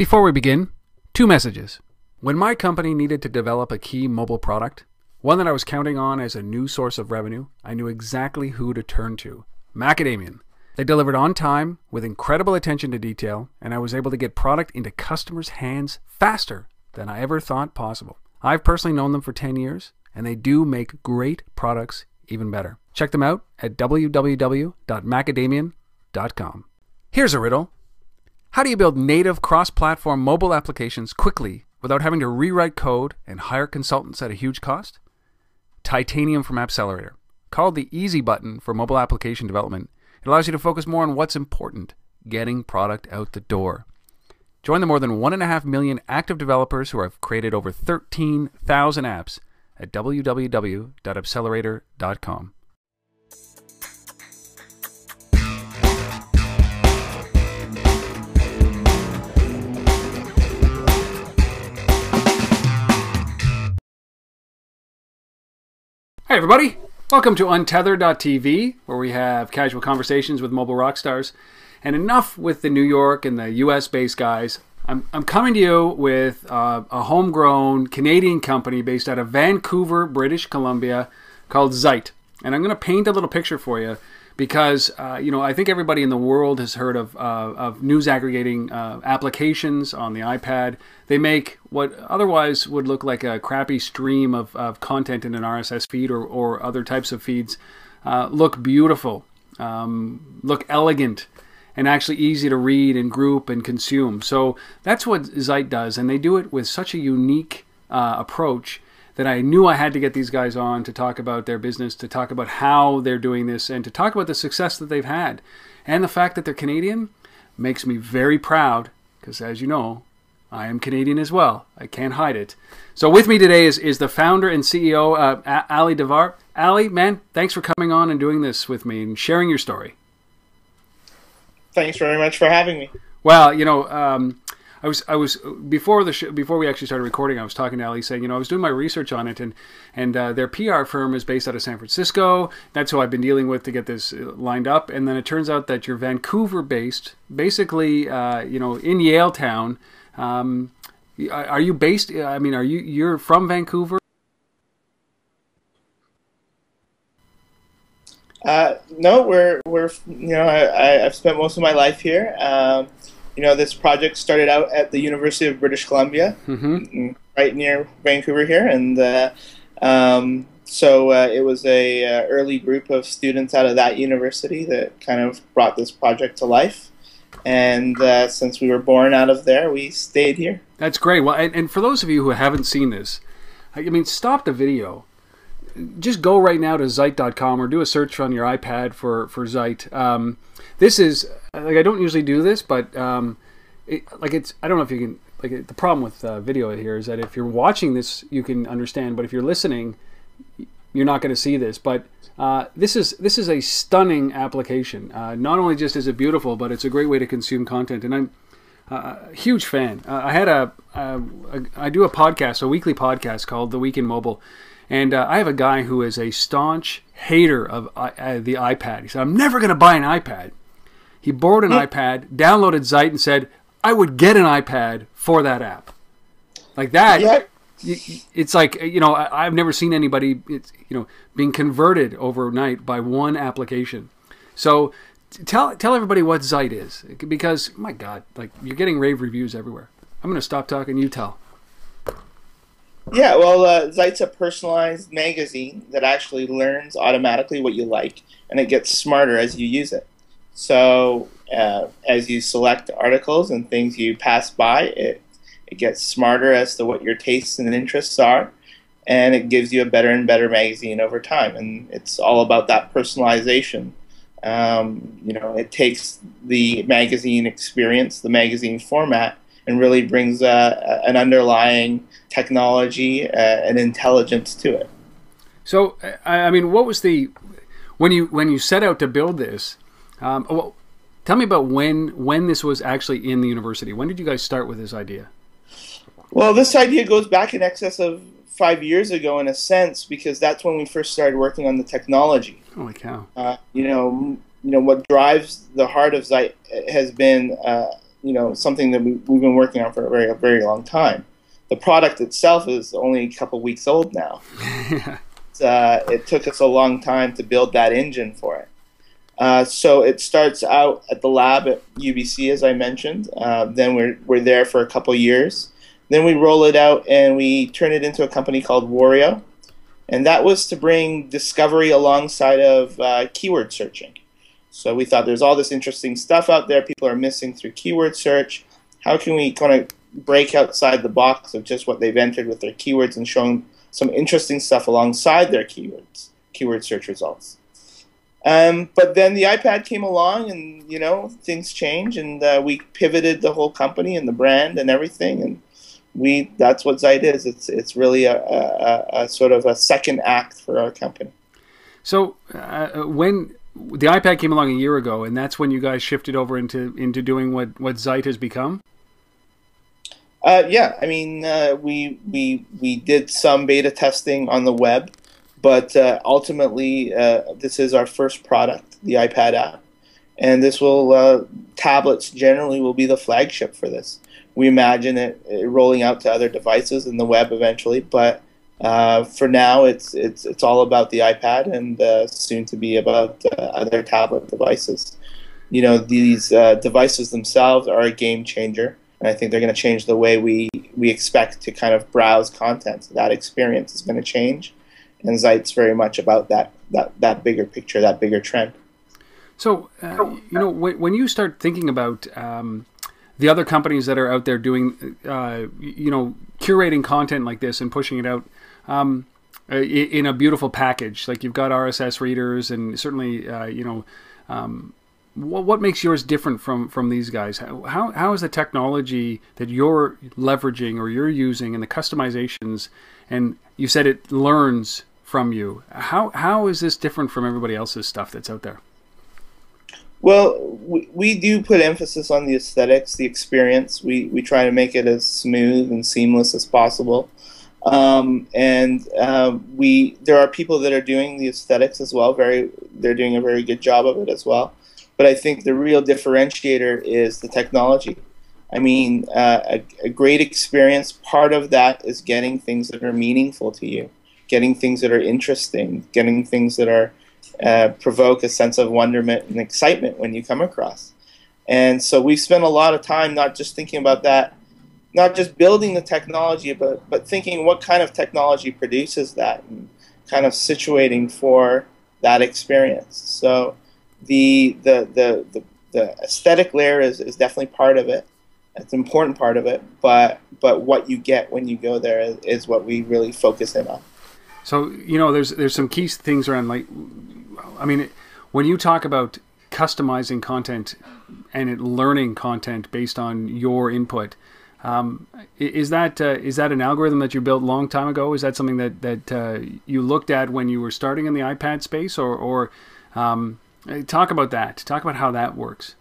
Before we begin, two messages. When my company needed to develop a key mobile product, one that I was counting on as a new source of revenue, I knew exactly who to turn to. Macadamian. They delivered on time with incredible attention to detail, and I was able to get product into customers' hands faster than I ever thought possible. I've personally known them for 10 years, and they do make great products even better. Check them out at www.macadamian.com. Here's a riddle. How do you build native cross-platform mobile applications quickly without having to rewrite code and hire consultants at a huge cost? Titanium from Appcelerator. Called the easy button for mobile application development, it allows you to focus more on what's important, getting product out the door. Join the more than 1.5 million active developers who have created over 13,000 apps at www.appcelerator.com. Hey everybody, welcome to Untethered.tv, where we have casual conversations with mobile rock stars. And enough with the New York and the US-based guys. I'm coming to you with a homegrown Canadian company based out of Vancouver, British Columbia, called Zite. And I'm going to paint a little picture for you because, I think everybody in the world has heard of news aggregating applications on the iPad. They make what otherwise would look like a crappy stream of content in an RSS feed or other types of feeds look beautiful, look elegant, and actually easy to read and group and consume. So that's what Zite does, and they do it with such a unique approach that I knew I had to get these guys on to talk about their business, to talk about how they're doing this, and to talk about the success that they've had. And the fact that they're Canadian makes me very proud, because as you know, I am Canadian as well. I can't hide it. So with me today is the founder and CEO, Ali Devar. Ali, man, thanks for coming on and doing this with me and sharing your story. Thanks very much for having me. Well, I was before the show, before we actually started recording, I was talking to Ali saying, I was doing my research on it, and their PR firm is based out of San Francisco. That's who I've been dealing with to get this lined up. And then it turns out that you're Vancouver based, basically, in Yale Town. Are you based? I mean, you're from Vancouver? No, we're I've spent most of my life here. This project started out at the University of British Columbia, right near Vancouver here, and so it was a early group of students out of that university that kind of brought this project to life. And since we were born out of there, we stayed here. That's great. Well, and for those of you who haven't seen this, I mean, stop the video. Just go right now to Zite.com or do a search on your iPad for Zite. This is, I don't usually do this, but I don't know if you can, the problem with video here is that if you're watching this, you can understand, but if you're listening, you're not going to see this. But this is a stunning application. Not only just is it beautiful, but it's a great way to consume content. And I'm a huge fan. I do a podcast, a weekly podcast called The Week in Mobile. And I have a guy who is a staunch hater of the iPad. He said, I'm never going to buy an iPad. He borrowed an iPad, downloaded Zite, and said, I would get an iPad for that app. Like that, yeah. It's like, I've never seen anybody, being converted overnight by one application. So tell everybody what Zite is. Because, my God, you're getting rave reviews everywhere. I'm going to stop talking, you tell. Yeah, well, Zite's a personalized magazine that actually learns automatically what you like, and it gets smarter as you use it. So as you select articles and things you pass by, it gets smarter as to what your tastes and interests are, and it gives you a better and better magazine over time. And it's all about that personalization. It takes the magazine experience, the magazine format, and really brings an underlying technology and intelligence to it. So, I mean, what was when you set out to build this? Well, tell me about when this was actually in the university. When did you guys start with this idea? Well, this idea goes back in excess of 5 years ago, in a sense, because that's when we first started working on the technology. Holy cow! What drives the heart of Zite has been something that we've been working on for a very long time. The product itself is only a couple weeks old now. It took us a long time to build that engine for it. So it starts out at the lab at UBC, as I mentioned. Then we're there for a couple years. Then we roll it out and we turn it into a company called Wario. And that was to bring discovery alongside of keyword searching. So we thought there's all this interesting stuff out there people are missing through keyword search. How can we kind of break outside the box of just what they've entered with their keywords and show them some interesting stuff alongside their keyword search results? But then the iPad came along, and things changed, and we pivoted the whole company and the brand and everything, and that's what Zite is. It's really a sort of a second act for our company. So when the iPad came along a year ago, and that's when you guys shifted over into doing what Zite has become? Yeah, I mean, we did some beta testing on the web, but ultimately this is our first product, the iPad app, and this will tablets generally will be the flagship for this. We imagine it rolling out to other devices and the web eventually, but for now it's all about the iPad, and soon to be about other tablet devices. These devices themselves are a game changer. And I think they're going to change the way we expect to kind of browse content. That experience is going to change, and Zite's very much about that bigger picture, that bigger trend. So, when you start thinking about the other companies that are out there doing, curating content like this and pushing it out in a beautiful package, like you've got RSS readers, and certainly, what makes yours different from these guys? How is the technology that you're leveraging or you're using and the customizations, and you said it learns from you, how is this different from everybody else's stuff that's out there? Well, we do put emphasis on the aesthetics, the experience. We try to make it as smooth and seamless as possible. There are people that are doing the aesthetics as well. They're doing a very good job of it as well. But I think the real differentiator is the technology. I mean, a great experience, part of that is getting things that are meaningful to you, getting things that are interesting, getting things that are provoke a sense of wonderment and excitement when you come across. And so we've spent a lot of time not just thinking about that, not just building the technology, but thinking what kind of technology produces that and kind of situating for that experience. So the aesthetic layer is definitely part of it. It's an important part of it, but what you get when you go there is what we really focus in on. So there's some key things around, like, I mean, when you talk about customizing content and it learning content based on your input, is that an algorithm that you built a long time ago? Is that something that you looked at when you were starting in the iPad space, or talk about that. Talk about how that works.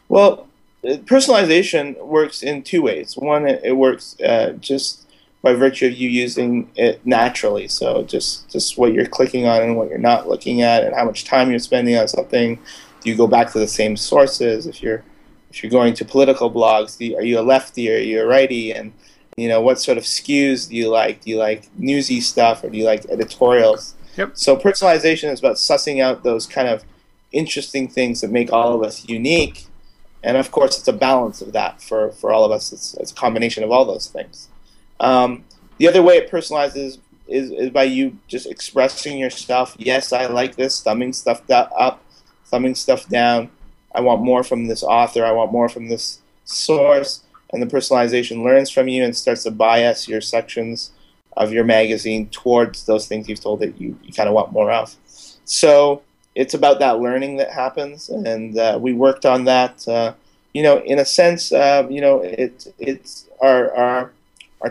Well, personalization works in two ways. One, it works just by virtue of you using it naturally. So just what you're clicking on and what you're not looking at, and how much time you're spending on something. Do you go back to the same sources? If you're going to political blogs, are you a lefty or are you a righty? And what sort of skews do you like? Do you like newsy stuff, or do you like editorials? Yep. So personalization is about sussing out those kind of interesting things that make all of us unique, and of course it's a balance of that for all of us. It's a combination of all those things. The other way it personalizes is by you just expressing yourself. Yes, I like this, thumbing stuff up, thumbing stuff down. I want more from this author, I want more from this source, and the personalization learns from you and starts to bias your sections of your magazine towards those things you've told that you kind of want more of. So it's about that learning that happens, and we worked on that. In a sense, it's our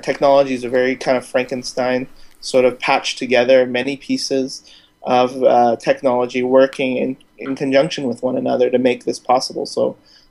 technologies are very kind of Frankenstein, sort of patched together many pieces of technology working in conjunction with one another to make this possible.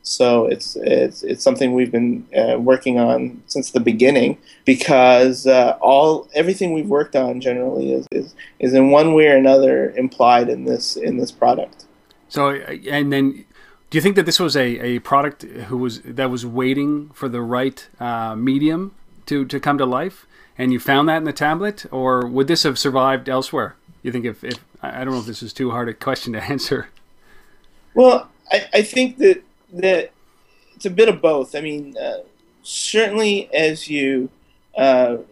So it's something we've been working on since the beginning, because everything we've worked on generally is in one way or another implied in this product. So, and then Do you think that this was a product that was waiting for the right medium to come to life, and you found that in the tablet, or would this have survived elsewhere? You think if I don't know if this is too hard a question to answer. Well, I think that it's a bit of both. I mean, certainly as you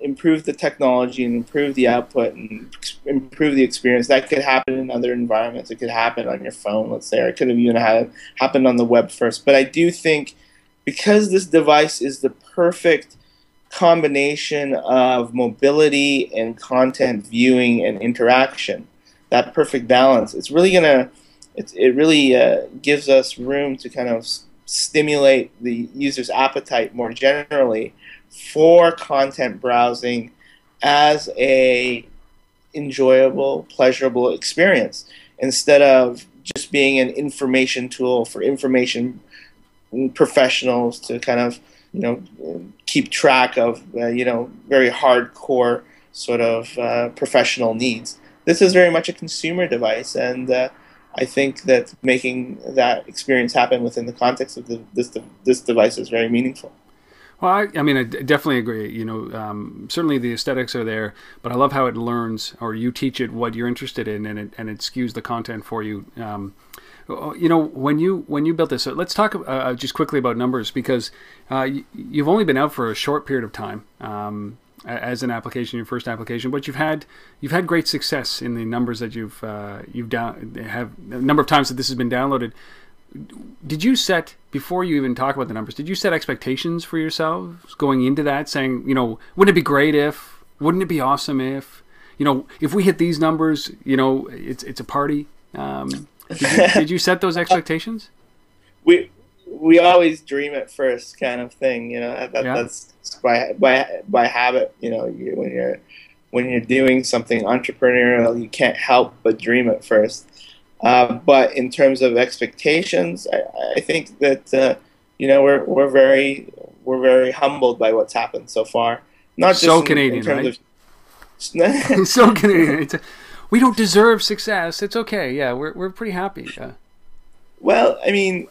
improve the technology and improve the output and improve the experience, that could happen in other environments. It could happen on your phone, let's say, or it could have even happened on the web first. But I do think because this device is the perfect combination of mobility and content viewing and interaction, that perfect balance, it's really gonna, it really gives us room to kind of stimulate the user's appetite more generally for content browsing as a enjoyable, pleasurable experience, instead of just being an information tool for information professionals to kind of, you know, keep track of, you know, very hardcore sort of professional needs. This is very much a consumer device, and I think that making that experience happen within the context of this device is very meaningful. Well, I mean, I definitely agree. You know, certainly the aesthetics are there, but I love how it learns, or you teach it what you're interested in, and it skews the content for you. You know, when you built this, let's talk just quickly about numbers, because you've only been out for a short period of time as an application, your first application, but you've had great success in the numbers that you've the number of times that this has been downloaded. Did you set, before you even talk about the numbers, did you set expectations for yourselves going into that, saying, you know, wouldn't it be great if, wouldn't it be awesome if, you know, if we hit these numbers, you know, it's a party? Did you set those expectations? We always dream at first, kind of thing. You know, that's by habit. You know, when you're doing something entrepreneurial, you can't help but dream at first. But in terms of expectations, I think that you know, we're very humbled by what's happened so far. Not just so Canadian, in terms right? Of so Canadian. We don't deserve success. It's okay. Yeah, we're pretty happy. Well, I mean,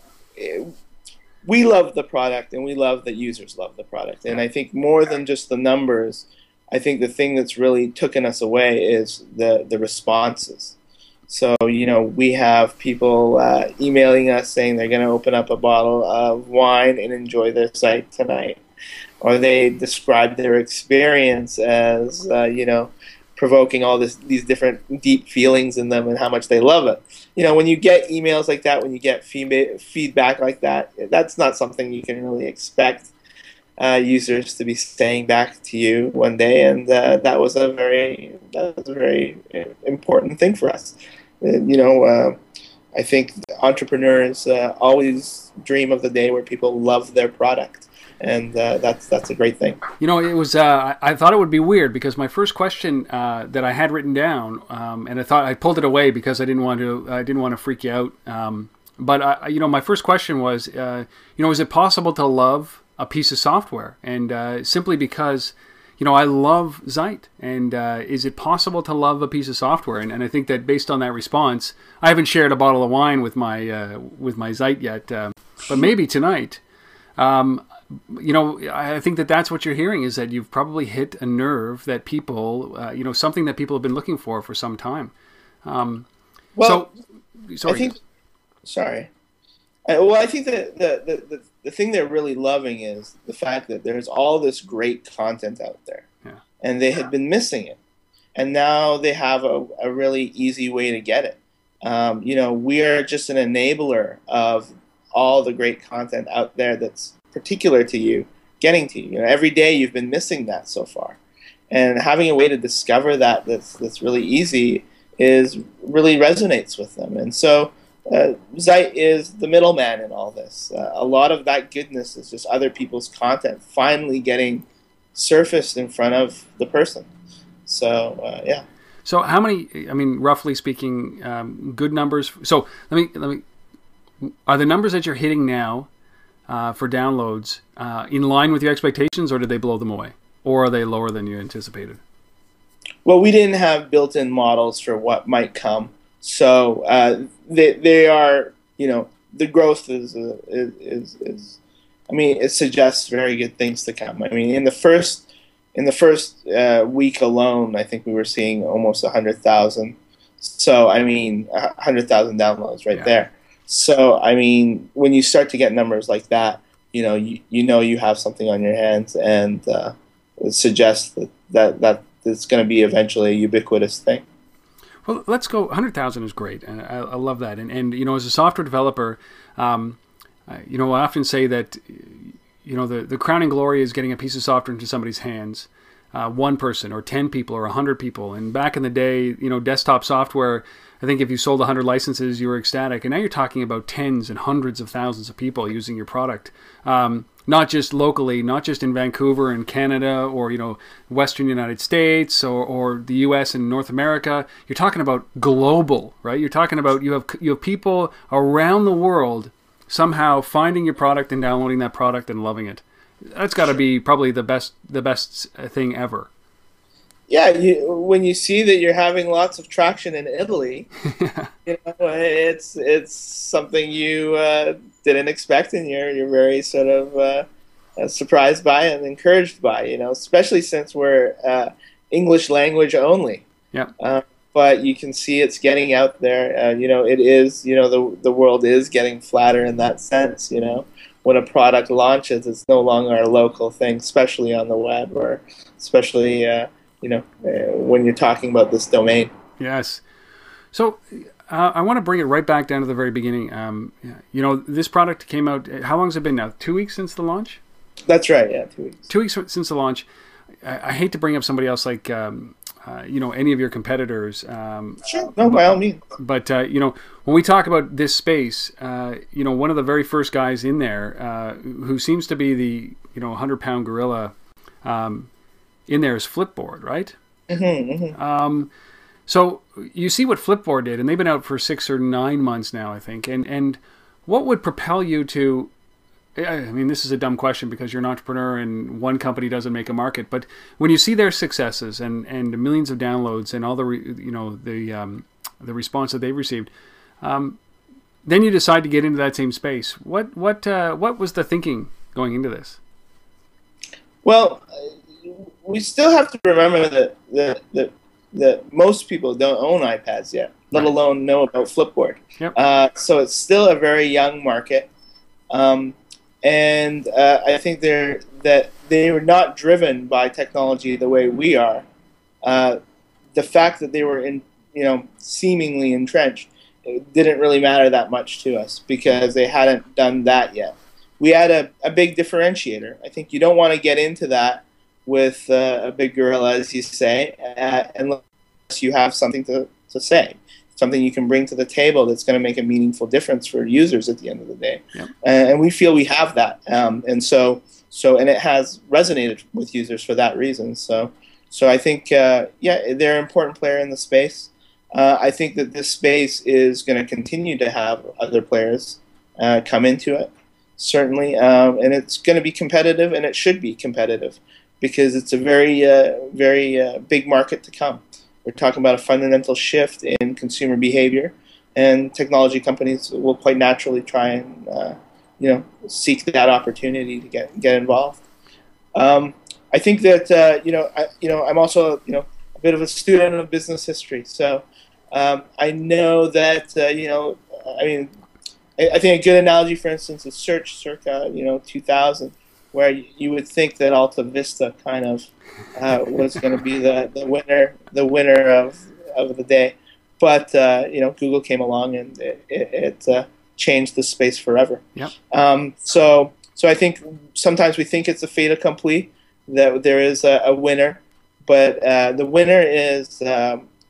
we love the product, and we love that users love the product. And I think more than just the numbers, I think the thing that's really taken us away is the responses. So, you know, we have people emailing us saying they're going to open up a bottle of wine and enjoy their site tonight. Or they describe their experience as, you know, provoking all these different deep feelings in them and how much they love it. You know, when you get emails like that, when you get feedback like that, that's not something you can really expect users to be saying back to you one day, and that was a very important thing for us. You know, I think entrepreneurs always dream of the day where people love their product, and that's a great thing. You know, it was I thought it would be weird, because my first question that I had written down, and I thought I pulled it away because I didn't want to freak you out. But you know, my first question was, you know, is it possible to love a piece of software? And simply because, you know, I love Zite, and is it possible to love a piece of software? And I think that based on that response, I haven't shared a bottle of wine with my Zite yet, but maybe tonight. You know, I think that that's what you're hearing, is that you've probably hit a nerve that people, you know, something that people have been looking for some time. Well, so, sorry. I think, sorry. Well, I think that the thing they're really loving is the fact that there's all this great content out there, and they had been missing it, and now they have a really easy way to get it. You know, we are just an enabler of all the great content out there that's particular to you, getting to you. You know, every day you've been missing that so far, and having a way to discover that's really easy really resonates with them. And so Zite is the middleman in all this. A lot of that goodness is just other people's content finally getting surfaced in front of the person. So yeah. So how many? I mean, roughly speaking, good numbers. So let me. Are the numbers that you're hitting now for downloads in line with your expectations, or did they blow them away, or are they lower than you anticipated? Well, we didn't have built-in models for what might come, so they are, you know, the growth is I mean, it suggests very good things to come. I mean, in the first week alone, I think we were seeing almost 100,000. So I mean, 100,000 downloads right there. So I mean, when you start to get numbers like that, you know you have something on your hands, and it suggests that it's going to be eventually a ubiquitous thing. Well, let's go. 100,000 is great, and I love that. And you know, as a software developer, you know, I often say that, you know, the crowning glory is getting a piece of software into somebody's hands, one person or 10 people or 100 people. And back in the day, you know, desktop software, I think if you sold 100 licenses, you were ecstatic. And now you're talking about tens and hundreds of thousands of people using your product, not just locally, not just in Vancouver and Canada or, you know, Western United States or the U.S. and North America. You're talking about global, right? You're talking about you have people around the world somehow finding your product and downloading that product and loving it. That's got to be probably the best thing ever. Yeah, when you see that you're having lots of traction in Italy, you know, it's something you didn't expect, and you're very sort of surprised by and encouraged by. You know, especially since we're English language only. Yeah. But you can see it's getting out there. You know, it is. You know, the world is getting flatter in that sense. You know, when a product launches, it's no longer a local thing, especially on the web, or especially you know, when you're talking about this domain. Yes. So I want to bring it right back down to the very beginning. You know, this product came out. How long has it been now? 2 weeks since the launch? That's right. Yeah, 2 weeks. 2 weeks since the launch. I hate to bring up somebody else like. You know, any of your competitors. Sure, no, by all means. But, you know, when we talk about this space, you know, one of the very first guys in there who seems to be the, you know, 100-pound gorilla in there is Flipboard, right? Mm-hmm, mm-hmm. So you see what Flipboard did, and they've been out for 6 or 9 months now, I think. And what would propel you to... I mean, this is a dumb question because you're an entrepreneur and one company doesn't make a market. But when you see their successes and millions of downloads and all the you know the response that they've received, then you decide to get into that same space. What was the thinking going into this? Well, we still have to remember that most people don't own iPads yet, let alone know about Flipboard. Yep. So it's still a very young market. And I think they were not driven by technology the way we are. The fact that they were seemingly entrenched, it didn't really matter that much to us because they hadn't done that yet. We had a big differentiator. I think you don't want to get into that with a big gorilla, as you say, unless you have something to say. Something you can bring to the table that's going to make a meaningful difference for users at the end of the day. Yep. And we feel we have that. And so it has resonated with users for that reason. So I think, yeah, they're an important player in the space. I think that this space is going to continue to have other players come into it, certainly. And it's going to be competitive, and it should be competitive because it's a very, very big market to come. We're talking about a fundamental shift in consumer behavior, and technology companies will quite naturally try and seek that opportunity to get involved. I think that I'm also a bit of a student of business history, so I know that I think a good analogy, for instance, is search circa 2000. Where you would think that Alta Vista kind of was going to be the winner of the day, but Google came along and it changed the space forever. Yep. So I think sometimes we think it's a fait accompli that there is a winner, but the winner is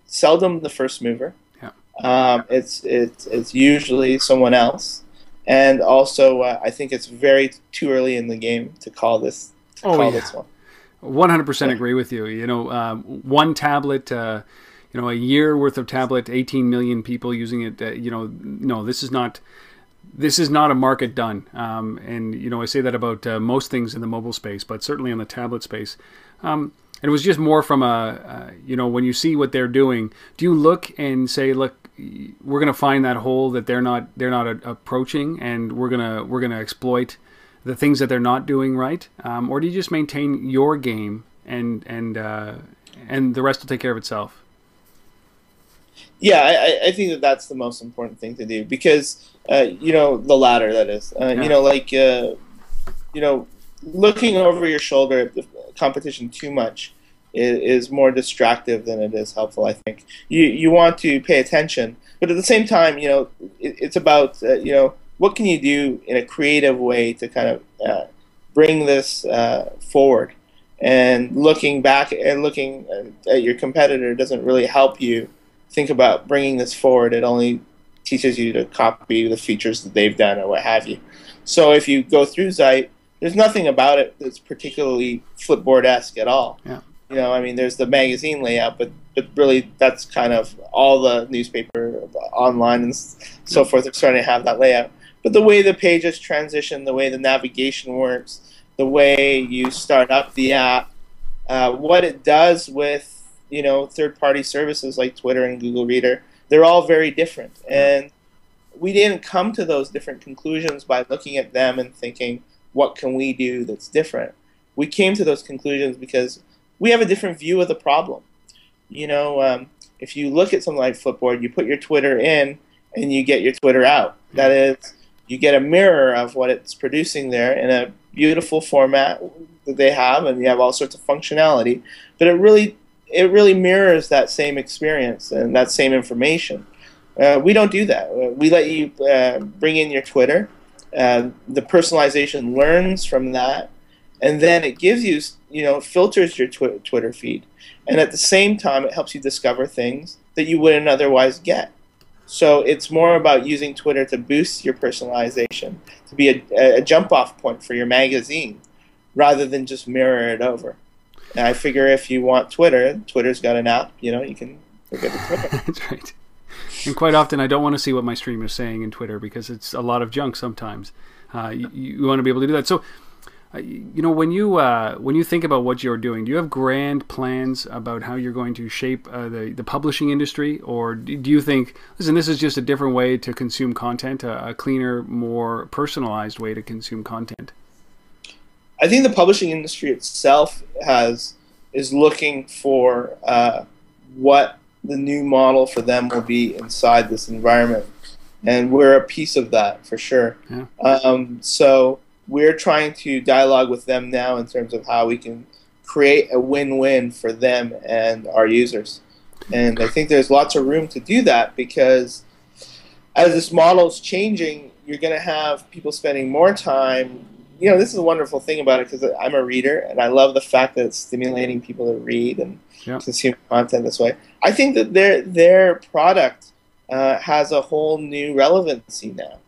seldom the first mover. Yeah. It's usually someone else. And also, I think it's very too early in the game to call this. This one. 100% agree with you. You know, one tablet, a year worth of tablet, 18 million people using it. No, this is not a market done. And I say that about most things in the mobile space, but certainly in the tablet space. And it was just more from when you see what they're doing, do you look and say, look, we're gonna find that hole that they're not approaching, and we're gonna exploit the things that they're not doing right, or do you just maintain your game and the rest will take care of itself? Yeah, I think that that's the most important thing to do, because the latter, that is, looking over your shoulder at the competition too much is more distractive than it is helpful. I think you want to pay attention, but at the same time, it's about what can you do in a creative way to kind of bring this forward. And looking back and looking at your competitor doesn't really help you think about bringing this forward. It only teaches you to copy the features that they've done or what have you. So if you go through Zite, there's nothing about it that's particularly Flipboard-esque at all. Yeah. There's the magazine layout, but really that's kind of all the newspaper online and so forth are starting to have that layout. But the way the pages transition, the way the navigation works, the way you start up the app, what it does with third-party services like Twitter and Google Reader, they're all very different. And we didn't come to those different conclusions by looking at them and thinking, what can we do that's different? We came to those conclusions because we have a different view of the problem. If you look at something like Flipboard, you put your Twitter in and you get your Twitter out. That is, you get a mirror of what it's producing there in a beautiful format that they have, and you have all sorts of functionality. But it really mirrors that same experience and that same information. We don't do that. We let you bring in your Twitter. The personalization learns from that, and then it gives you, filters your Twitter feed. And at the same time, it helps you discover things that you wouldn't otherwise get. So it's more about using Twitter to boost your personalization, to be a jump-off point for your magazine, rather than just mirror it over. And I figure if you want Twitter, Twitter's got an app, you can forget the Twitter. That's right. And quite often I don't want to see what my stream is saying in Twitter because it's a lot of junk sometimes. You want to be able to do that. So, when you think about what you're doing, do you have grand plans about how you're going to shape the publishing industry? Or do you think, listen, this is just a different way to consume content, a cleaner, more personalized way to consume content? I think the publishing industry itself is looking for what the new model for them will be inside this environment, and we're a piece of that for sure. Yeah. So we're trying to dialogue with them now in terms of how we can create a win-win for them and our users. And I think there's lots of room to do that, because as this model is changing, you're going to have people spending more time. This is a wonderful thing about it, because I'm a reader, and I love the fact that it's stimulating people to read and consume content this way. I think that their product has a whole new relevancy now.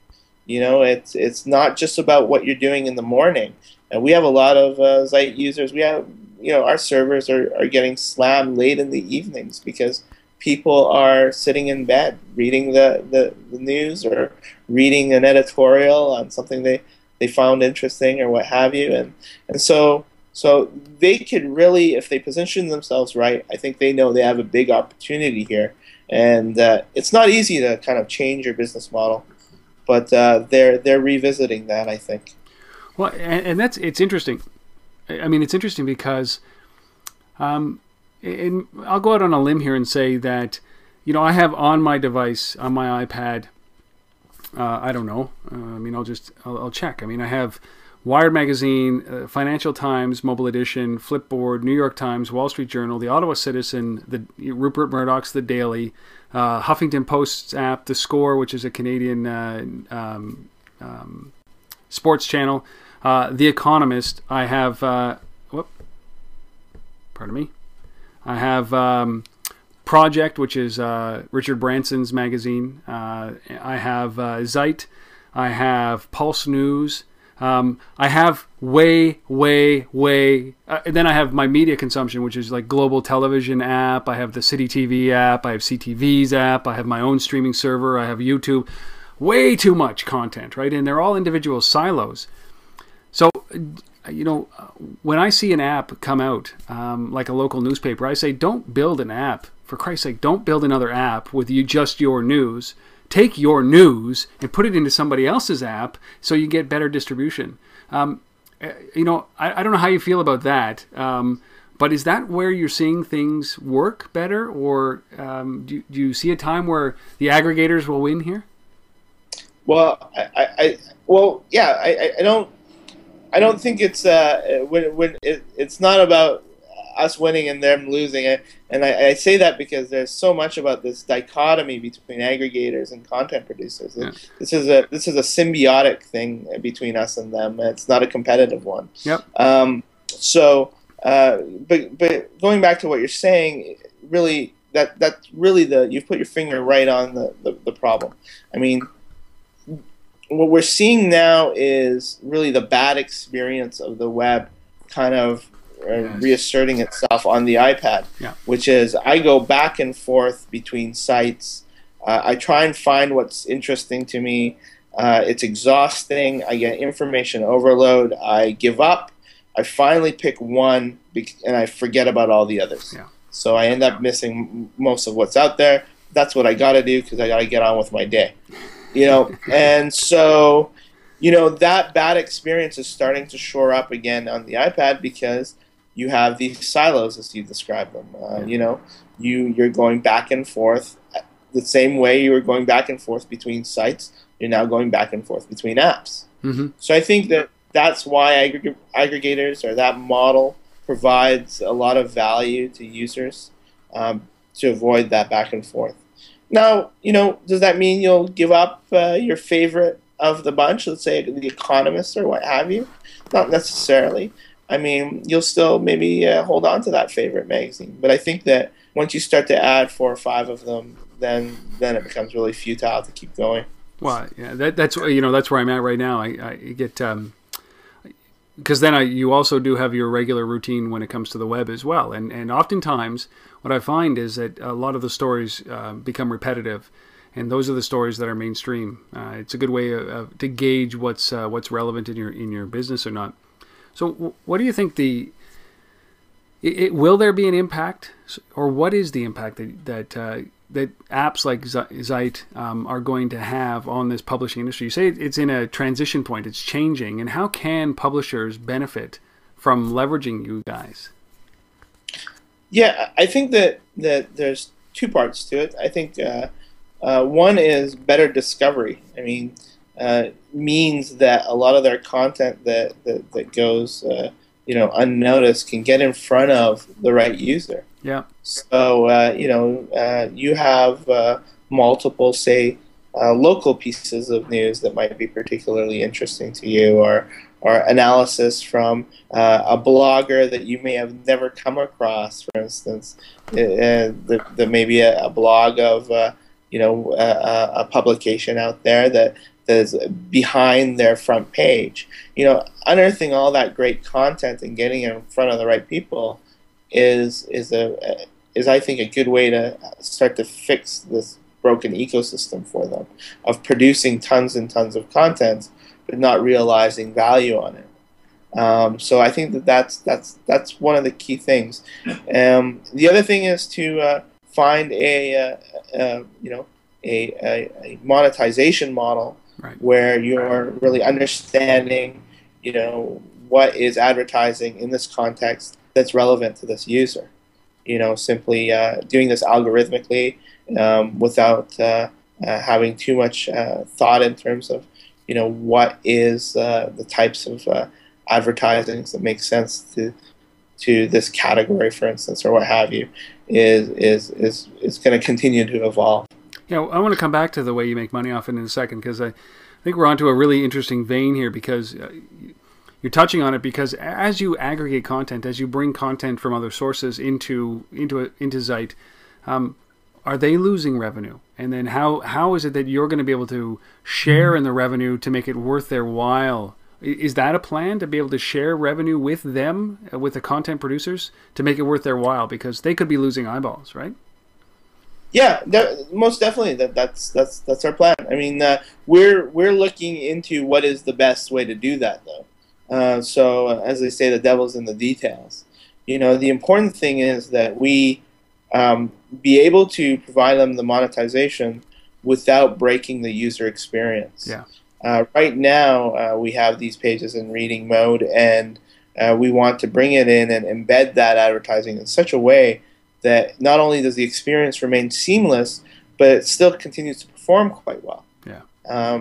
It's not just about what you're doing in the morning. And we have a lot of Zite users. We have, our servers are getting slammed late in the evenings because people are sitting in bed reading the news or reading an editorial on something they found interesting or what have you. And so they could really, if they position themselves right, I think they know they have a big opportunity here. And it's not easy to kind of change your business model, but they're revisiting that, I think. Well, and it's interesting. I mean, it's interesting because and I'll go out on a limb here and say that, I have on my device, on my iPad, I don't know. I'll check. I have Wired Magazine, Financial Times, Mobile Edition, Flipboard, New York Times, Wall Street Journal, the Ottawa Citizen, Rupert Murdoch's The Daily, Huffington Post's app, The Score, which is a Canadian sports channel, The Economist. I have, I have Project, which is Richard Branson's magazine. I have Zite. I have Pulse News. I have way. Then I have my media consumption, which is like Global Television app. I have the City TV app. I have CTV's app. I have my own streaming server. I have YouTube. Way too much content, right? And they're all individual silos. So, when I see an app come out, like a local newspaper, I say, don't build an app for Christ's sake, don't build another app with just your news. Take your news and put it into somebody else's app so you get better distribution. I don't know how you feel about that, but is that where you're seeing things work better, or do you see a time where the aggregators will win here? Well, I don't think it's it's not about us winning and them losing it. And I say that because there's so much about this dichotomy between aggregators and content producers. Yeah. This is a symbiotic thing between us and them. It's not a competitive one. Yep. But going back to what you're saying, really that's really you've put your finger right on the problem. I mean, what we're seeing now is really the bad experience of the web kind of reasserting itself on the iPad, which is I go back and forth between sites. I try and find what's interesting to me. It's exhausting. I get information overload. I give up. I finally pick one, and I forget about all the others. Yeah. So I end up missing most of what's out there. That's what I got to do because I got to get on with my day. And so, that bad experience is starting to shore up again on the iPad because you have these silos, as you describe them. You're going back and forth the same way you were going back and forth between sites. You're now going back and forth between apps. Mm-hmm. So I think that's why aggregators, or that model, provides a lot of value to users to avoid that back and forth. Now, does that mean you'll give up your favorite of the bunch, let's say The Economist or what have you? Not necessarily. I mean, you'll still maybe hold on to that favorite magazine. But I think that once you start to add 4 or 5 of them, then it becomes really futile to keep going. Well, yeah, that's where I'm at right now. I get because then you also do have your regular routine when it comes to the web as well. And oftentimes what I find is that a lot of the stories become repetitive, and those are the stories that are mainstream. It's a good way to gauge what's relevant in your business or not. So what do you think will there be an impact, or what is the impact that apps like Zite are going to have on this publishing industry? You say it's in a transition point, it's changing, and how can publishers benefit from leveraging you guys? Yeah, I think that there's 2 parts to it. I think one is better discovery. I mean, means that a lot of their content that goes unnoticed can get in front of the right user. Yeah. So you have multiple, say, local pieces of news that might be particularly interesting to you, or analysis from a blogger that you may have never come across. For instance, there may be a blog of a publication out there that is behind their front page. Unearthing all that great content and getting it in front of the right people is I think a good way to start to fix this broken ecosystem for them of producing tons and tons of content but not realizing value on it. So I think that's one of the key things. The other thing is to find a monetization model, right, where you're really understanding, what is advertising in this context that's relevant to this user. Simply doing this algorithmically without having too much thought in terms of, what is the types of advertisings that make sense to this category, for instance, or what have you, is going to continue to evolve. Yeah, I want to come back to the way you make money off it in a second, because I think we're onto a really interesting vein here, because you're touching on it, because as you aggregate content, as you bring content from other sources into Zite, are they losing revenue? And then how is it that you're going to be able to share in the revenue to make it worth their while? Is that a plan, to be able to share revenue with them, with the content producers, to make it worth their while? Because they could be losing eyeballs, right? Yeah, most definitely. That's our plan. I mean, we're looking into what is the best way to do that, though. So as they say, the devil's in the details. The important thing is that we be able to provide them the monetization without breaking the user experience. Yeah. Right now, we have these pages in reading mode, and we want to bring it in and embed that advertising in such a way that not only does the experience remain seamless, but it still continues to perform quite well. Yeah.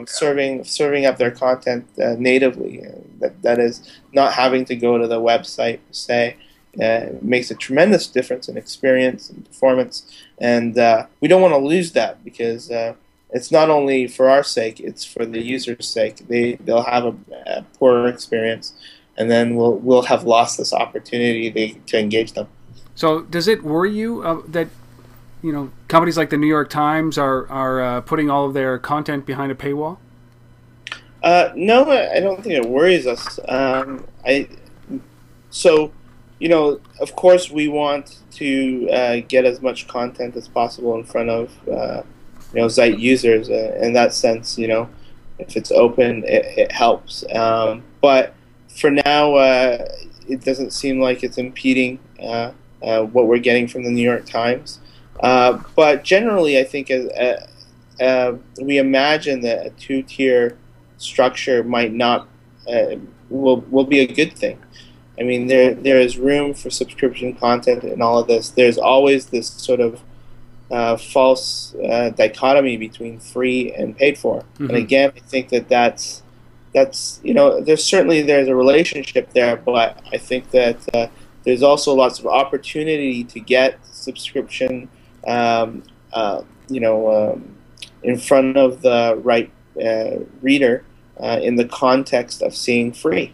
Serving up their content natively. That is not having to go to the website per se. Makes a tremendous difference in experience and performance, and we don't want to lose that because it's not only for our sake; it's for the user's sake. They'll have a poorer experience, and then we'll have lost this opportunity to engage them. So, does it worry you that companies like the New York Times are putting all of their content behind a paywall? No, I don't think it worries us. Of course, we want to get as much content as possible in front of Zite users. In that sense, if it's open, it helps. But for now, it doesn't seem like it's impeding what we're getting from the New York Times. But generally, I think we imagine that a two-tier structure might not will be a good thing. I mean, there is room for subscription content in all of this. There's always this sort of false dichotomy between free and paid for. Mm-hmm. And again, I think that's there's a relationship there, but I think that there's also lots of opportunity to get subscription, in front of the right reader in the context of seeing free.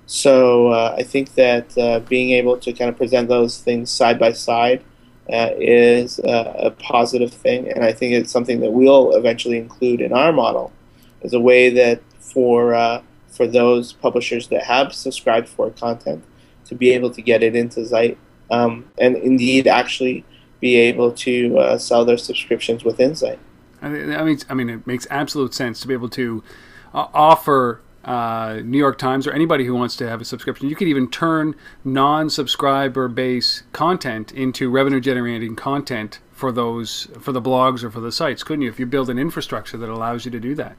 So I think that being able to kind of present those things side by side is a positive thing, and I think it's something that we'll eventually include in our model as a way that for those publishers that have subscribed for content to be able to get it into Zite, and indeed actually be able to sell their subscriptions within Zite. I mean, it makes absolute sense to be able to offer New York Times or anybody who wants to have a subscription. You could even turn non-subscriber base content into revenue-generating content for the blogs or for the sites, couldn't you? If you build an infrastructure that allows you to do that.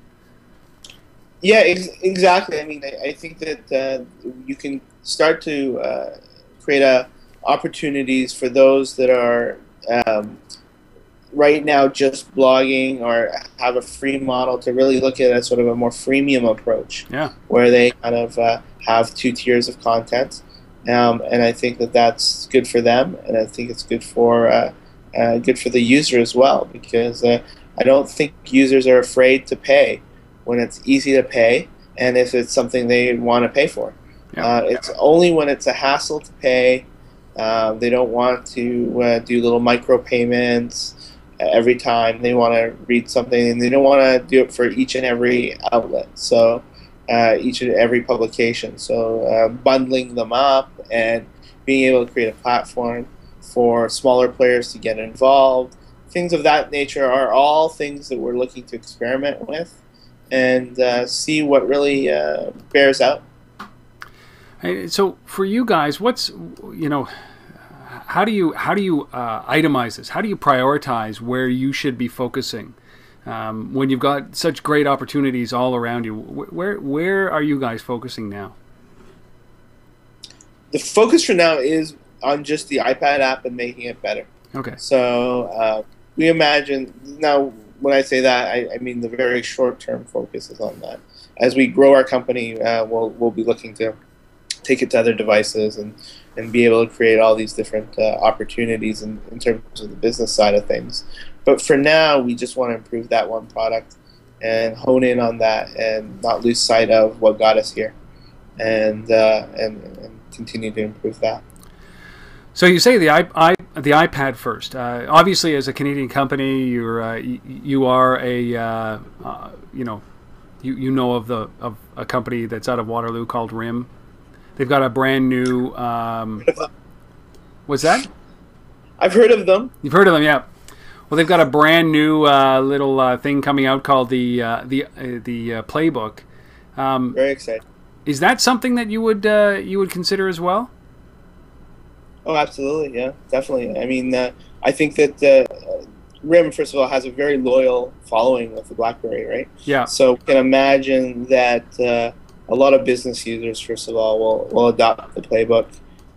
Yeah, exactly. I mean, I think that you can start to create opportunities for those that are right now just blogging or have a free model to really look at a sort of a more freemium approach, where they kind of have two tiers of content, and I think that that's good for them, and I think it's good for the user as well, because I don't think users are afraid to pay when it's easy to pay and if it's something they want to pay for. It's only when it's a hassle to pay. They don't want to do little micro payments every time they want to read something, and they don't want to do it for each and every outlet, so each and every publication. So bundling them up and being able to create a platform for smaller players to get involved, things of that nature are all things that we're looking to experiment with and see what really bears out. So for you guys, how do you itemize this? How do you prioritize where you should be focusing when you've got such great opportunities all around you? Where are you guys focusing now? The focus for now is on just the iPad app and making it better. Okay. So we imagine now. When I say that, I mean the very short-term focus is on that. As we grow our company, we'll be looking to take it to other devices and be able to create all these different opportunities in terms of the business side of things. But for now, we just want to improve that one product and hone in on that and not lose sight of what got us here, and continue to improve that. So you say the iPad first. Obviously, as a Canadian company, you are a you know of a company that's out of Waterloo called RIM. They've got a brand new. What's that? I've heard of them. You've heard of them, yeah. Well, they've got a brand new little thing coming out called the Playbook. Very exciting. Is that something that you would consider as well? Oh, absolutely. Yeah, definitely. I mean, I think that RIM, first of all, has a very loyal following with the BlackBerry, right? Yeah. So you can imagine that a lot of business users, first of all, will adopt the playbook,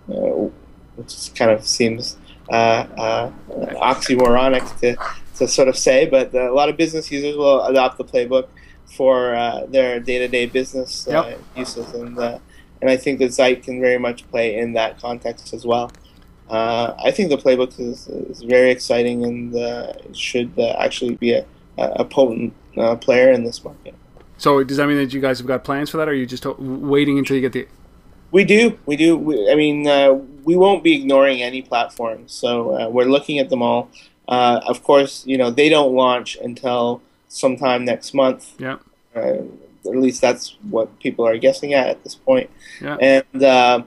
uh, which kind of seems oxymoronic to sort of say, but a lot of business users will adopt the playbook for their day-to-day business Yep. uses, and I think that Zite can very much play in that context as well. I think the playbook is very exciting and should actually be a potent player in this market. So does that mean that you guys have got plans for that, or are you just waiting until you get the? We do, we do. I mean, we won't be ignoring any platform, so we're looking at them all. Of course, they don't launch until sometime next month. Yeah. At least that's what people are guessing at this point. Yeah. And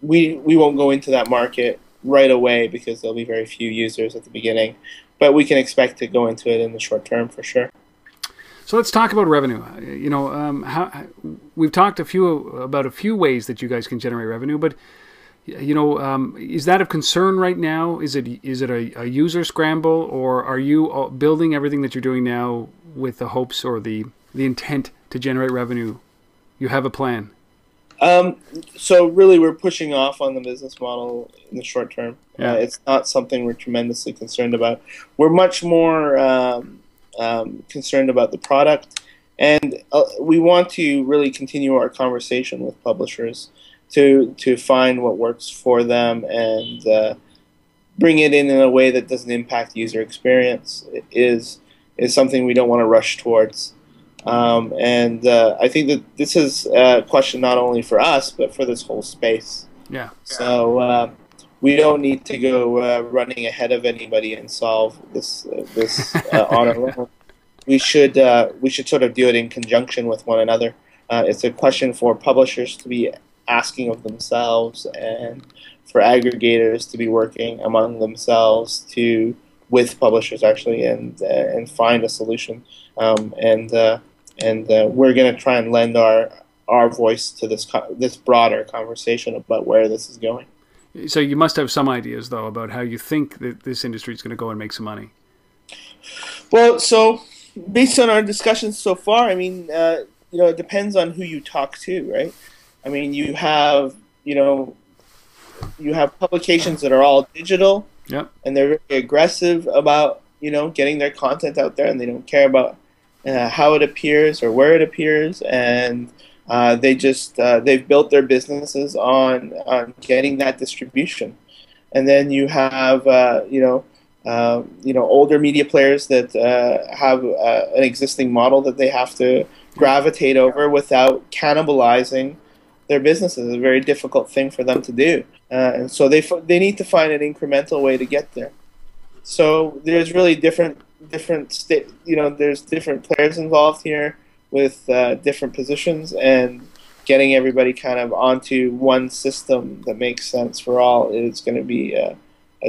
we won't go into that market right away because there'll be very few users at the beginning, but we can expect to go into it in the short term for sure. So let's talk about revenue. We've talked about a few ways that you guys can generate revenue, but is that of concern right now? Is it a user scramble, or are you building everything that you're doing now with the hopes or the intent to generate revenue? You have a plan. So really, we're pushing off on the business model in the short term. Yeah. It's not something we're tremendously concerned about. We're much more concerned about the product, and we want to really continue our conversation with publishers to find what works for them and bring it in a way that doesn't impact user experience. It is something we don't want to rush towards. I think that this is a question not only for us, but for this whole space. Yeah. So we don't need to go running ahead of anybody and solve this on our own. We should sort of do it in conjunction with one another. It's a question for publishers to be asking of themselves, and for aggregators to be working among themselves with publishers actually, and find a solution. We're going to try and lend our voice to this broader conversation about where this is going. So you must have some ideas, though, about how you think that this industry is going to go and make some money. Well, so based on our discussions so far, I mean, it depends on who you talk to, right? I mean, you have publications that are all digital, Yep. and they're very aggressive about getting their content out there, and they don't care about how it appears or where it appears, and they've built their businesses on getting that distribution. And then you have older media players that have an existing model that they have to gravitate over without cannibalizing their businesses. It's a very difficult thing for them to do, and so they need to find an incremental way to get there. So there's really different there's different players involved here with different positions, and getting everybody kind of onto one system that makes sense for all is going to be a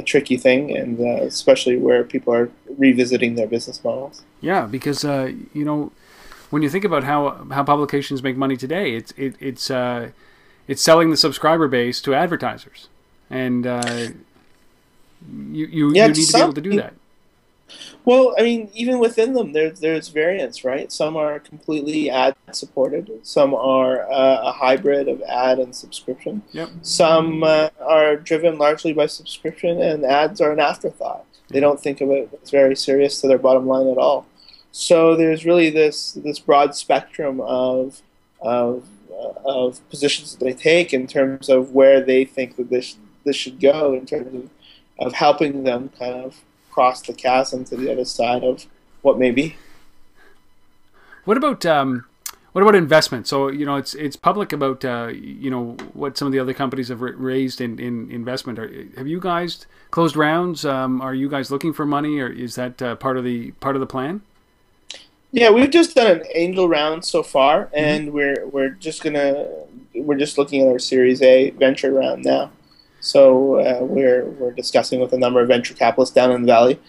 tricky thing, and especially where people are revisiting their business models. Yeah, because when you think about how publications make money today, it's selling the subscriber base to advertisers, and you need to be able to do that. Well, I mean, even within them, there's variance, right? Some are completely ad supported. Some are a hybrid of ad and subscription. Yep. Some are driven largely by subscription, and ads are an afterthought. They don't think of it as very serious to their bottom line at all. So there's really this broad spectrum of positions that they take in terms of where they think that this should go, in terms of helping them kind of cross the chasm to the other side of what may be. What about investment? So it's public about what some of the other companies have raised in investment. Have you guys closed rounds? Are you guys looking for money, or is that part of the plan? Yeah, we've just done an angel round so far, and we're just looking at our Series A venture round now. So we're discussing with a number of venture capitalists down in the valley.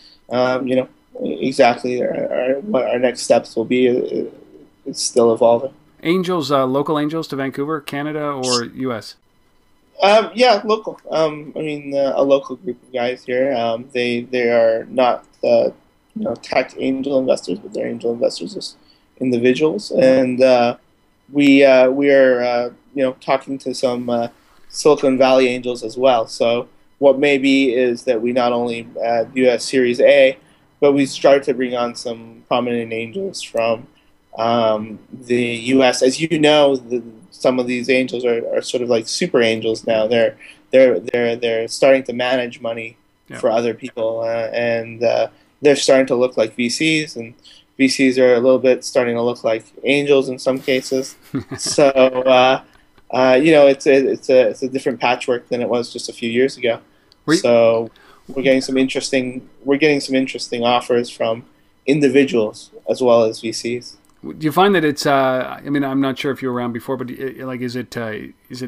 Exactly what our next steps will be. It's still evolving. Angels, local angels to Vancouver, Canada, or U.S.? Yeah, local. I mean, a local group of guys here. They are not tech angel investors, but they're angel investors as individuals, Yeah. and we are talking to some Silicon Valley angels as well. So what may be is that we not only do a Series A, but we start to bring on some prominent angels from the U.S. As you know, some of these angels are sort of like super angels now. They're starting to manage money Yeah. for other people, and they're starting to look like VCs, and VCs are a little bit starting to look like angels in some cases. So it's a different patchwork than it was just a few years ago. Were you, So we're getting some interesting offers from individuals as well as VCs. do you find that it's? I mean, I'm not sure if you were around before, but like, is it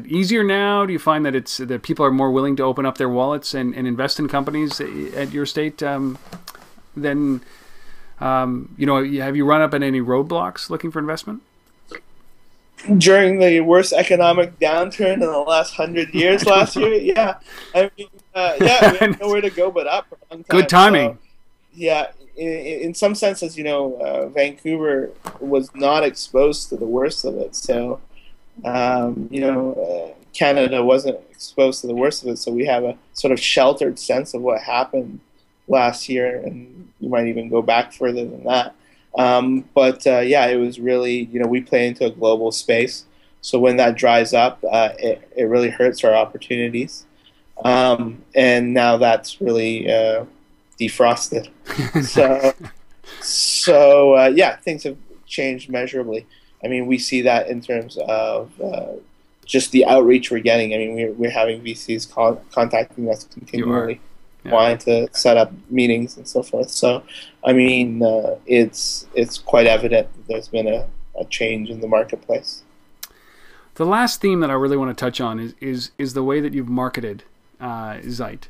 easier now? Do you find that it's that people are more willing to open up their wallets and invest in companies at your state than have you run up in any roadblocks looking for investment? During the worst economic downturn in the last 100 years last year, yeah, I mean, yeah, we had nowhere to go but up for a long Good time. So, timing. yeah, in some senses, Vancouver was not exposed to the worst of it. So, Canada wasn't exposed to the worst of it. So we have a sort of sheltered sense of what happened last year, and you might even go back further than that. But yeah, it was really, we play into a global space. So when that dries up, it really hurts our opportunities. And now that's really defrosted. So, yeah, things have changed measurably. I mean, we see that in terms of just the outreach we're getting. I mean, we're having VCs contacting us continually, Yeah. wanting to set up meetings and so forth. So, I mean, it's quite evident that there's been a change in the marketplace. The last theme that I really want to touch on is the way that you've marketed Zite.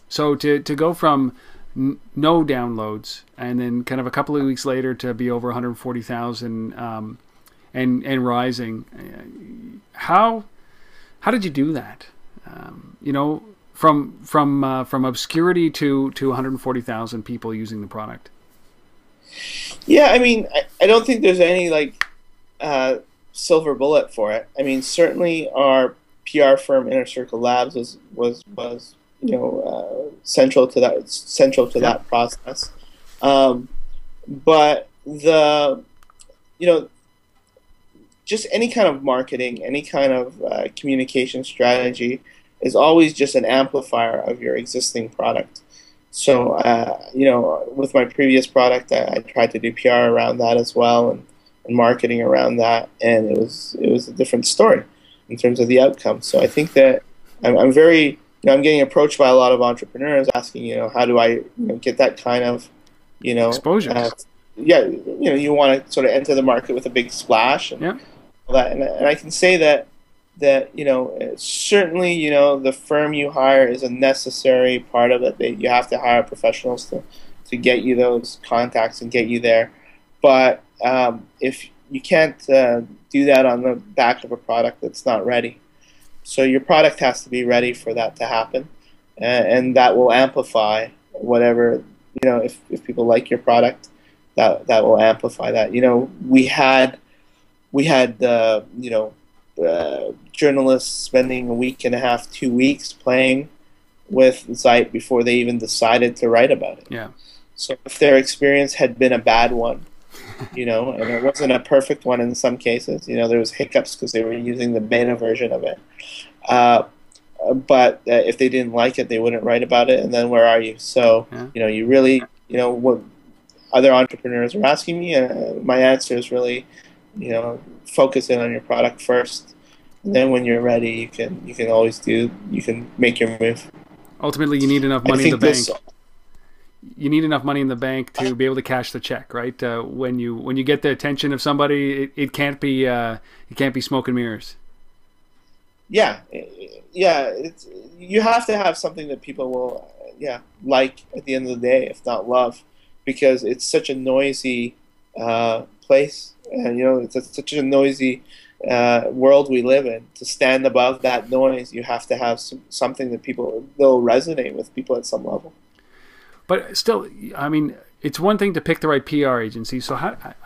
So to go from no downloads and then kind of a couple of weeks later to be over 140,000 and rising, how did you do that? From obscurity to 140,000 people using the product. Yeah, I mean, I don't think there's any silver bullet for it. I mean, certainly our PR firm Inner Circle Labs was central to that process. But just any kind of marketing, any kind of communication strategy is always just an amplifier of your existing product. So, with my previous product, I tried to do PR around that as well, and marketing around that, and it was a different story in terms of the outcome. So I think that I'm very, I'm getting approached by a lot of entrepreneurs asking, how do I get that kind of, exposure? Yeah, you want to sort of enter the market with a big splash and yeah. all that, and I can say that certainly the firm you hire is a necessary part of it. That you have to hire professionals to get you those contacts and get you there, but if you can't do that on the back of a product that's not ready, so your product has to be ready for that to happen, and that will amplify whatever if people like your product, that will amplify that. We had journalists spending a week and a half, 2 weeks playing with Zite before they even decided to write about it. Yeah. So if their experience had been a bad one, and it wasn't a perfect one in some cases, there was hiccups because they were using the beta version of it. But if they didn't like it, they wouldn't write about it. And then where are you? So, you really, what other entrepreneurs are asking me, my answer is really, focus in on your product first. And then when you're ready, you can make your move. Ultimately, you need enough money in the bank. You need enough money in the bank to be able to cash the check, right? When you get the attention of somebody, it can't be smoke and mirrors. Yeah, you have to have something that people will like at the end of the day, if not love, because it's such a noisy place, and it's such a noisy world we live in. To stand above that noise, you have to have something that people will resonate with people at some level. But still, I mean, it's one thing to pick the right PR agency. So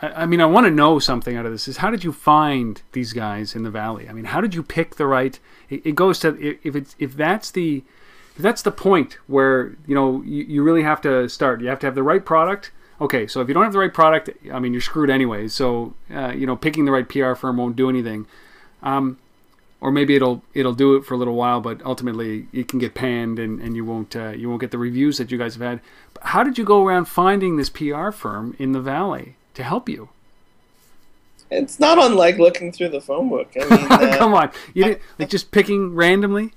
I mean, I want to know something out of this. Is how did you find these guys in the Valley? I mean, how did you pick the right? It goes to if that's the point where you really have to start. You have to have the right product. Okay, so if you don't have the right product, I mean, you're screwed anyway. So picking the right PR firm won't do anything. Or maybe it'll do it for a little while, but ultimately it can get panned, and you won't get the reviews that you guys have had. But how did you go around finding this PR firm in the Valley to help you? It's not unlike looking through the phone book. I mean, come on, you didn't just picking randomly?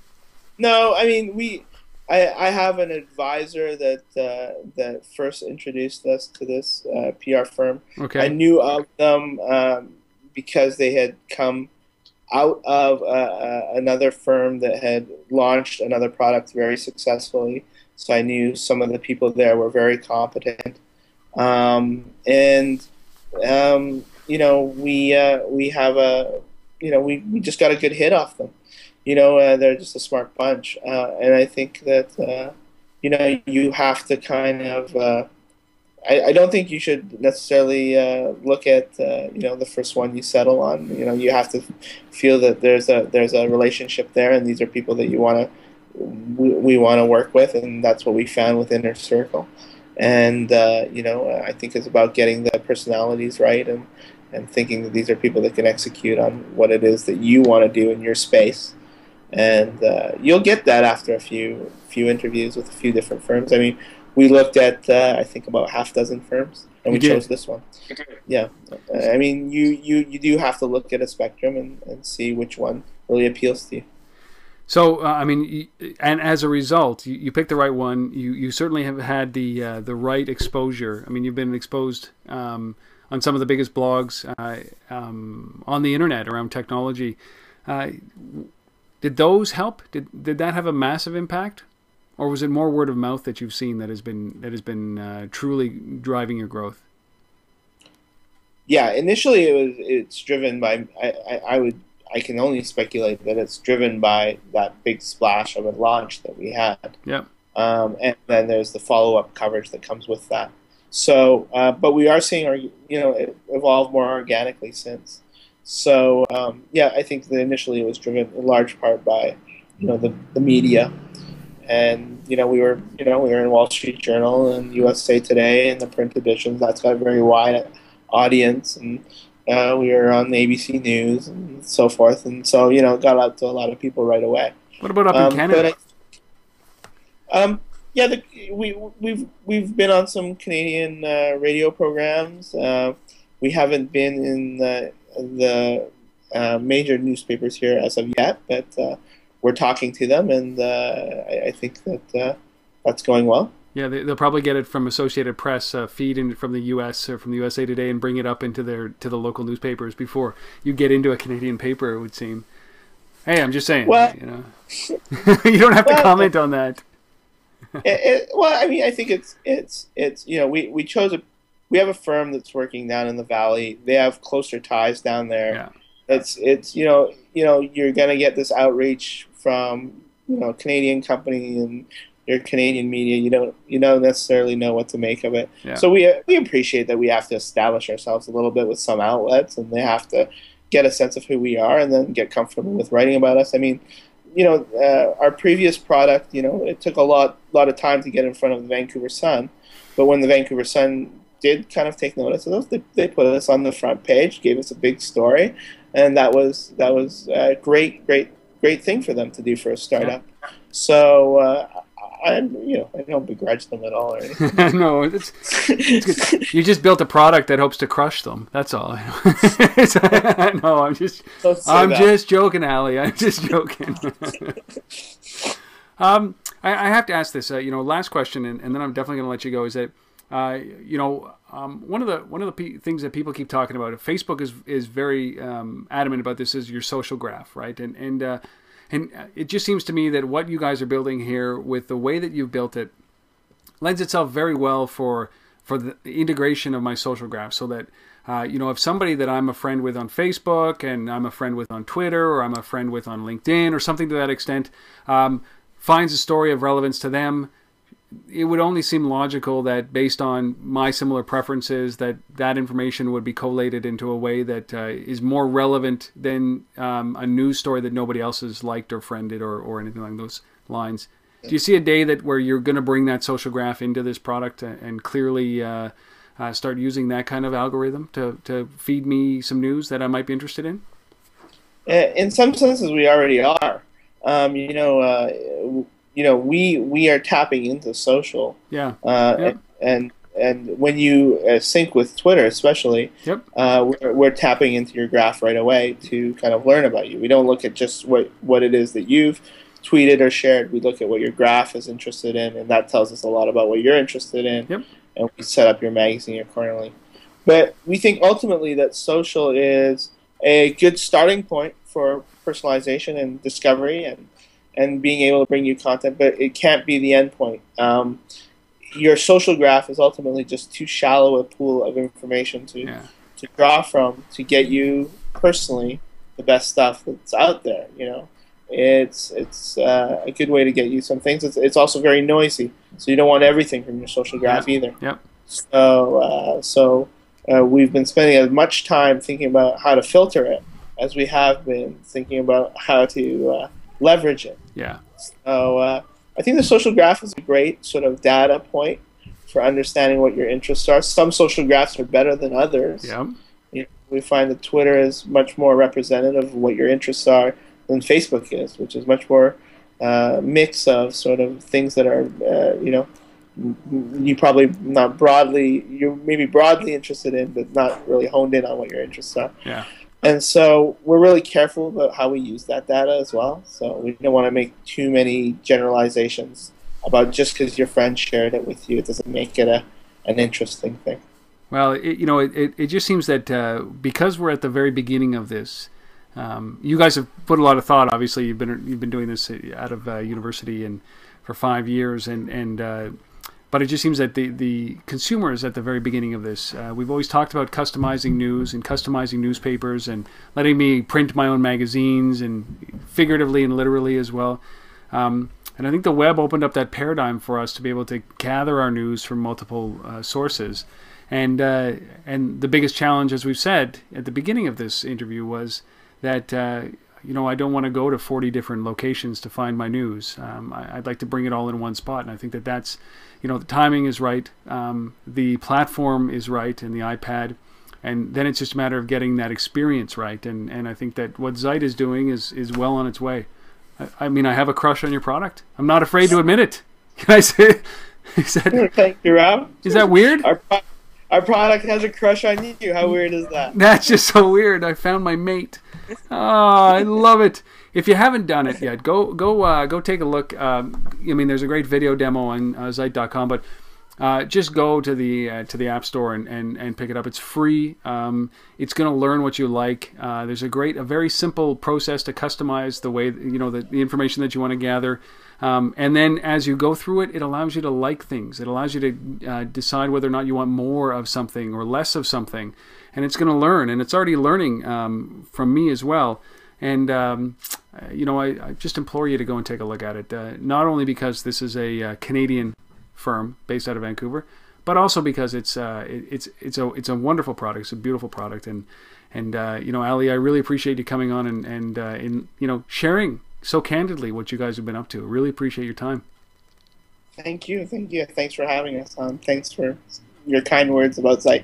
No, I mean I have an advisor that first introduced us to this PR firm. Okay. I knew of them because they had come out of another firm that had launched another product very successfully. So I knew some of the people there were very competent, we just got a good hit off them. They're just a smart bunch, and I think that you have to kind of. I don't think you should necessarily look at the first one you settle on. You have to feel that there's a relationship there, and these are people that we want to work with, and that's what we found with Inner Circle. And I think it's about getting the personalities right, and thinking that these are people that can execute on what it is that you want to do in your space. And you'll get that after a few interviews with a few different firms. I mean, we looked at I think about half dozen firms, and we chose this one. Yeah, I mean, you do have to look at a spectrum and see which one really appeals to you. So I mean, and as a result, you picked the right one. You certainly have had the right exposure. I mean, you've been exposed on some of the biggest blogs on the internet around technology. Did those help? Did that have a massive impact, or was it more word of mouth that you've seen that has been truly driving your growth? Yeah, initially it's driven by I can only speculate that it's driven by that big splash of a launch that we had. Yep. And then there's the follow-up coverage that comes with that. So, but we are seeing it evolve more organically since. So I think that initially it was driven in large part by the media, and we were in Wall Street Journal and USA Today and the print editions. That's got a very wide audience, and we were on ABC News and so forth, and so it got out to a lot of people right away. What about up in Canada? We've been on some Canadian radio programs. We haven't been in the major newspapers here as of yet, but we're talking to them, and I think that that's going well. Yeah, they'll probably get it from Associated Press feed in from the U.S. or from the USA Today and bring it up into to the local newspapers before you get into a Canadian paper, it would seem. Hey, I'm just saying. Well, you don't have to comment on that. Well, I mean, I think it's we chose we have a firm that's working down in the Valley. They have closer ties down there. Yeah. It's you're gonna get this outreach from a Canadian company and your Canadian media. You don't necessarily know what to make of it. Yeah. So we appreciate that we have to establish ourselves a little bit with some outlets, and they have to get a sense of who we are and then get comfortable with writing about us. I mean, our previous product, it took a lot of time to get in front of the Vancouver Sun, but when the Vancouver Sun did kind of take notice of us, they put us on the front page, gave us a big story, and that was a great thing for them to do for a startup. Yeah. So I don't begrudge them at all or anything. No, it's good. You just built a product that hopes to crush them. That's all. No, I'm just joking, Ali. I'm just joking. I have to ask this. Last question, and then I'm definitely going to let you go. Is that one of the things that people keep talking about? Facebook is very adamant about this. Is your social graph, right? And it just seems to me that what you guys are building here, with the way that you've built it, lends itself very well for the integration of my social graph, so that if somebody that I'm a friend with on Facebook and I'm a friend with on Twitter or I'm a friend with on LinkedIn or something to that extent finds a story of relevance to them, it would only seem logical that based on my similar preferences that information would be collated into a way that is more relevant than a news story that nobody else has liked or friended or anything along those lines. Do you see a day where you're going to bring that social graph into this product and clearly start using that kind of algorithm to feed me some news that I might be interested in? In some senses, we already are. We are tapping into social. Yeah. And when you sync with Twitter, especially, yep. We're tapping into your graph right away to kind of learn about you. We don't look at just what it is that you've tweeted or shared. We look at what your graph is interested in, and that tells us a lot about what you're interested in. Yep. And we set up your magazine accordingly. But we think ultimately that social is a good starting point for personalization and discovery and being able to bring you content, but it can't be the end point. Your social graph is ultimately just too shallow a pool of information to draw from to get you personally the best stuff that's out there. It's a good way to get you some things. It's also very noisy, so you don't want everything from your social graph either. Yep. So we've been spending as much time thinking about how to filter it as we have been thinking about how to leverage it. Yeah. So I think the social graph is a great sort of data point for understanding what your interests are. Some social graphs are better than others. Yeah. We find that Twitter is much more representative of what your interests are than Facebook is, which is much more mix of sort of things that are, you probably not broadly, you're maybe broadly interested in, but not really honed in on what your interests are. Yeah. And so we're really careful about how we use that data as well. So we don't want to make too many generalizations about just because your friend shared it with you, it doesn't make it an interesting thing. Well, it just seems that because we're at the very beginning of this, you guys have put a lot of thought. Obviously, you've been doing this out of university and for 5 years, but it just seems that the consumer is at the very beginning of this. We've always talked about customizing news and customizing newspapers and letting me print my own magazines and figuratively and literally as well. And I think the web opened up that paradigm for us to be able to gather our news from multiple sources. And the biggest challenge, as we've said at the beginning of this interview, was that I don't want to go to 40 different locations to find my news. I'd like to bring it all in one spot, and I think that's the timing is right, the platform is right, and the iPad, and then it's just a matter of getting that experience right. And I think that what Zite is doing is well on its way. I mean, I have a crush on your product. I'm not afraid to admit it. Can I say? Thank you, Rob. Is that weird? Our product has a crush on you. How weird is that? That's just so weird. I found my mate. Oh, I love it. If you haven't done it yet, go take a look. There's a great video demo on Zite.com, but just go to the App Store and pick it up. It's free. It's going to learn what you like. There's a very simple process to customize the way the information that you want to gather. And then as you go through it, it allows you to like things. It allows you to decide whether or not you want more of something or less of something. And it's going to learn, and it's already learning from me as well. And I just implore you to go and take a look at it. Not only because this is a Canadian firm based out of Vancouver, but also because it's a wonderful product. It's a beautiful product, and Ali, I really appreciate you coming on and sharing so candidly what you guys have been up to. Really appreciate your time. Thank you. Thanks for having us on. Thanks for your kind words about Zite.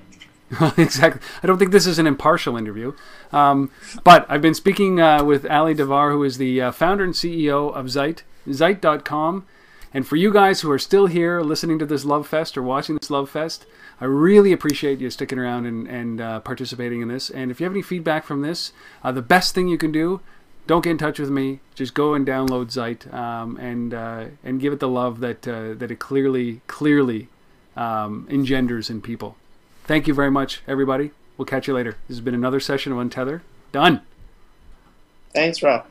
Exactly. I don't think this is an impartial interview, but I've been speaking with Ali Devar, who is the founder and CEO of Zite, Zite.com. And for you guys who are still here listening to this Love Fest or watching this Love Fest, I really appreciate you sticking around and participating in this. And if you have any feedback from this, the best thing you can do, don't get in touch with me. Just go and download Zite and give it the love that it clearly engenders in people. Thank you very much, everybody. We'll catch you later. This has been another session of Untether. Done. Thanks, Rob.